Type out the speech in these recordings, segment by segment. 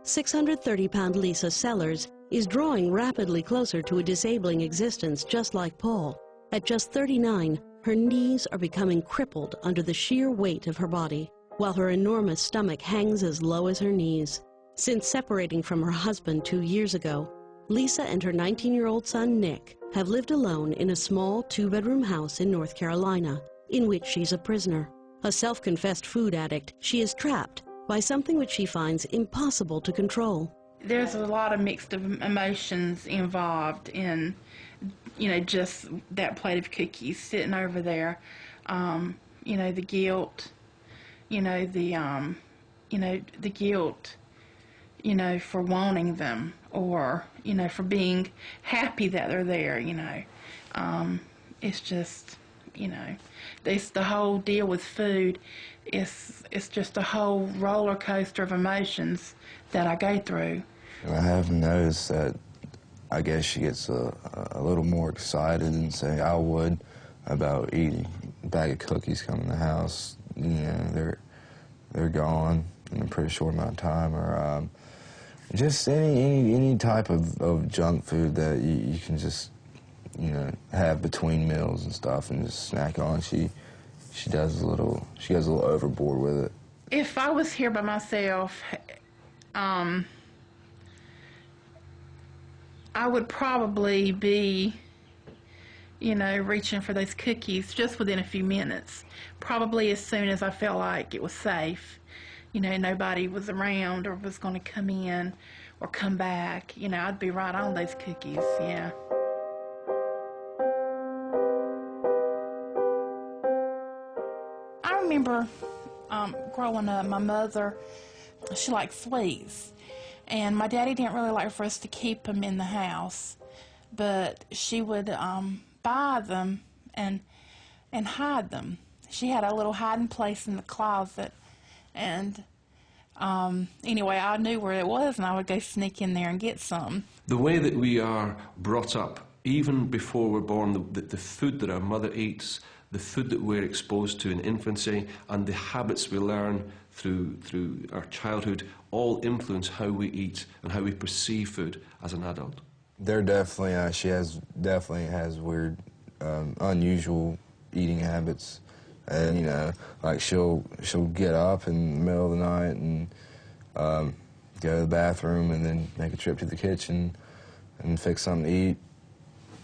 630-pound Lisa Sellers is drawing rapidly closer to a disabling existence just like Paul. At just 39, her knees are becoming crippled under the sheer weight of her body, while her enormous stomach hangs as low as her knees. Since separating from her husband 2 years ago, Lisa and her 19-year-old son, Nick, have lived alone in a small 2-bedroom house in North Carolina, in which she's a prisoner. A self-confessed food addict, she is trapped by something which she finds impossible to control. There's a lot of mixed emotions involved in, just that plate of cookies sitting over there. The guilt, the guilt, for wanting them, or, for being happy that they're there, It's just, the whole deal with food. It's just a whole roller coaster of emotions that I go through. I have noticed that I guess she gets a little more excited than, say, I would about eating a bag of cookies coming to the house. They're gone in a pretty short amount of time, or just any type of junk food that you can just have between meals and stuff and just snack on. She gets a little overboard with it. If I was here by myself, I would probably be, reaching for those cookies just within a few minutes. Probably as soon as I felt like it was safe. Nobody was around or was going to come in or come back. I'd be right on those cookies, yeah. I remember growing up, my mother, she liked sweets. And my daddy didn't really like for us to keep them in the house, but she would buy them and hide them. She had a little hiding place in the closet, and anyway, I knew where it was, and I would go sneak in there and get some. The way that we are brought up, even before we're born, the food that our mother eats, the food that we're exposed to in infancy, and the habits we learn through our childhood all influence how we eat and how we perceive food as an adult. They're definitely, she definitely has weird, unusual eating habits. And, like she'll get up in the middle of the night and go to the bathroom and then make a trip to the kitchen and fix something to eat.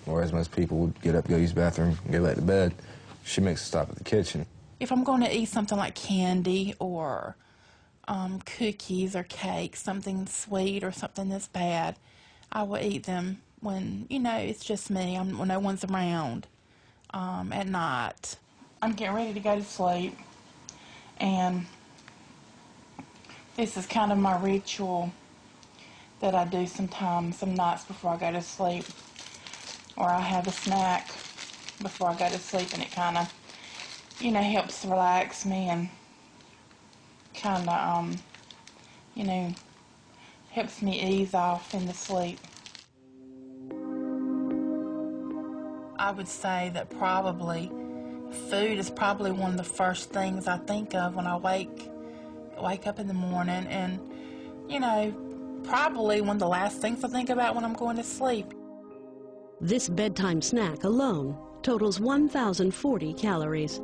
Whereas most people would get up, go use the bathroom, and go back to bed. She makes a stop at the kitchen. If I'm going to eat something like candy or cookies or cake, something sweet or something that's bad, I will eat them when, it's just me, when no one's around at night. I'm getting ready to go to sleep, and this is kind of my ritual that I do sometimes, some nights before I go to sleep, or I have a snack before I go to sleep, and it kind of, helps relax me and kind of, helps me ease off into sleep. I would say that probably food is probably one of the first things I think of when I wake up in the morning, and, probably one of the last things I think about when I'm going to sleep. This bedtime snack alone totals 1,040 calories.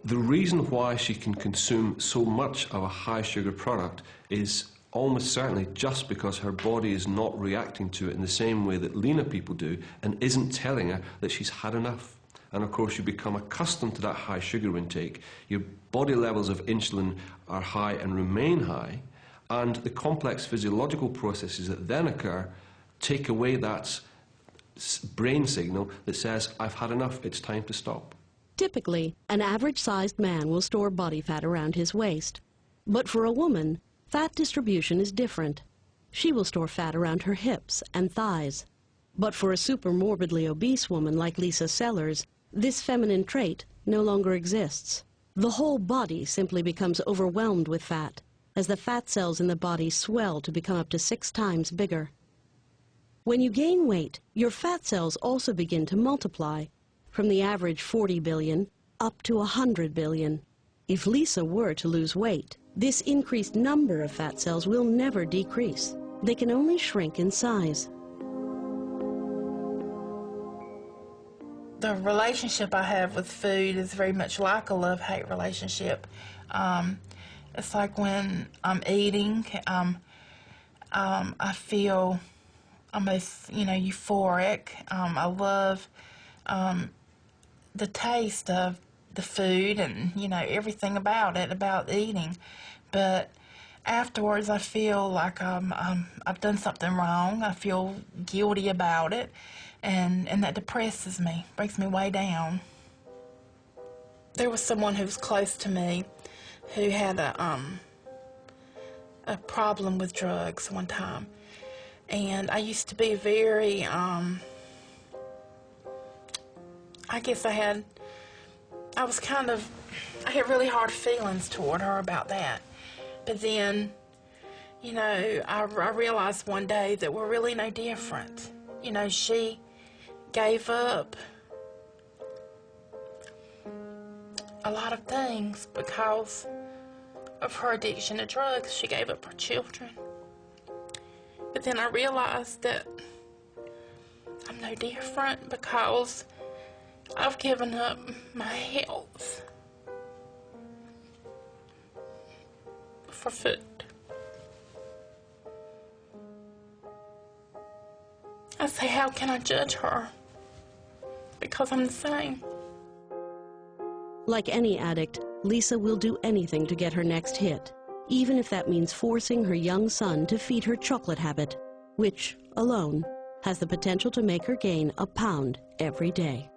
The reason why she can consume so much of a high-sugar product is almost certainly just because her body is not reacting to it in the same way that leaner people do and isn't telling her that she's had enough. And of course you become accustomed to that high sugar intake. Your body levels of insulin are high and remain high, and the complex physiological processes that then occur take away that brain signal that says, I've had enough, it's time to stop. Typically, an average-sized man will store body fat around his waist. But for a woman, fat distribution is different. She will store fat around her hips and thighs. But for a supermorbidly obese woman like Lisa Sellers, this feminine trait no longer exists. The whole body simply becomes overwhelmed with fat, as the fat cells in the body swell to become up to 6 times bigger. When you gain weight, your fat cells also begin to multiply, from the average 40 billion up to 100 billion. If Lisa were to lose weight, This increased number of fat cells will never decrease. They can only shrink in size. The relationship I have with food is very much like a love-hate relationship. It's like when I'm eating, I feel almost, euphoric. I love the taste of the food and, everything about it, about eating. But afterwards, I feel like I've done something wrong. I feel guilty about it, and that depresses me, brings me way down. There was someone who was close to me who had a problem with drugs one time, and I used to be very, I guess I had really hard feelings toward her about that. But then, I realized one day that we're really no different. She gave up a lot of things because of her addiction to drugs. She gave up her children. But then I realized that I'm no different because I've given up my health for food. I say, how can I judge her? Because I'm the same. Like any addict, Lisa will do anything to get her next hit, even if that means forcing her young son to feed her chocolate habit, which, alone, has the potential to make her gain a pound every day.